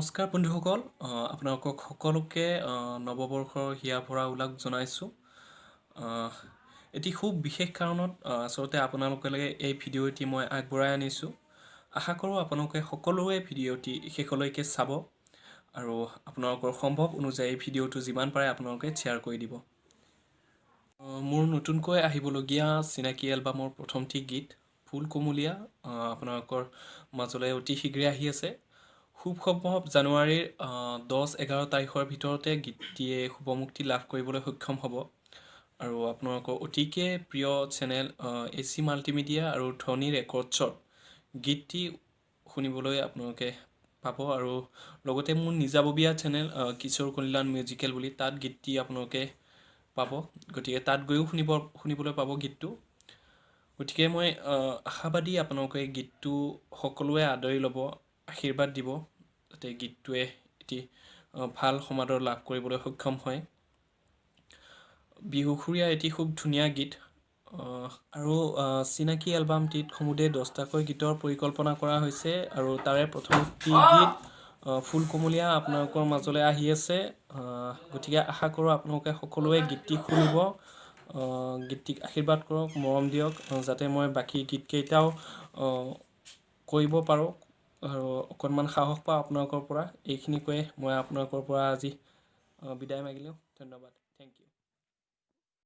নমস্কাৰ বন্ধুসকল আপোনালোকক সকলোকে নৱবৰ্ষৰ হিয়া ভৰা উল্লাস জনাইছোঁ এটি খুব বিশেষ কাৰণত আচলতে আপোনালোকলৈ এই ভিডিঅ'টি মই আগবঢ়াই আনিছোঁ আশা কৰোঁ আপোনালোকে সকলোৱে ভিডিঅ'টি শেষলৈকে চাব আৰু আপোনালোকৰ সম্ভৱ অনুযায়ী ভিডিঅ'টো যিমান পাৰে আপোনালোকে শ্বেয়াৰ কৰি দিব মোৰ নতুনকৈ আহিবলগীয়া চিনাকি এলবামৰ প্ৰথমটি গীত ফুল কুমলীয়া আপোনালোকৰ মাজলৈ অতি শীঘ্ৰে আহি আছে খুব সম্ভৱ জানুৱাৰীৰ 10-11 তাৰিখৰ ভিতৰতে গীতটিয়ে শুভমুক্তি লাভ কৰিবলৈ সক্ষম হ'ব আৰু আপোনালোকৰ অতিকে প্ৰিয় চেনেল AC মাল্টিমিডিয়া আৰু ধ্বনি ৰেকৰ্ডছৰ গীতটি শুনিবলৈ আপোনালোকে পাব আৰু লগতে মোৰ নিজাববীয়া চেনেল কিশোৰ কল্যাণ মিউজিকেল বুলি তাত গীতটি আপোনালোকে পাব গতিকে তাত গৈও শুনিবলৈ পাব গীতটো গতিকে মই আশাবাদী আপোনালোকে গীতটো সকলোৱে আদৰি ল'ব আশীৰ্বাদ দিব যাতে গীতটোৱে এটি ভাল সমাদৰ লাভ কৰিবলৈ সক্ষম হয় বিহুসুৰীয়া এটি খুব ধুনীয়া গীত আৰু চিনাকি এলবামটিত সমুদায় 10টাকৈ গীতৰ পৰিকল্পনা কৰা হৈছে আৰু তাৰে প্ৰথমটি গীত ফুল কুমলীয়া আপোনালোকৰ মাজলৈ আহি আছে গতিকে আশা কৰোঁ আপোনালোকে সকলোৱে গীতটি শুনিব গীতটিক আশীৰ্বাদ কৰক মৰম দিয়ক যাতে মই বাকী গীতকেইটাও কৰিব পাৰোঁ আৰু অকণমান সাহস পাওঁ আপোনালোকৰ পৰা এইখিনি কৈয়ে মই আপোনালোকৰ পৰা আজি বিদায় মাগিলোঁ ধন্যবাদ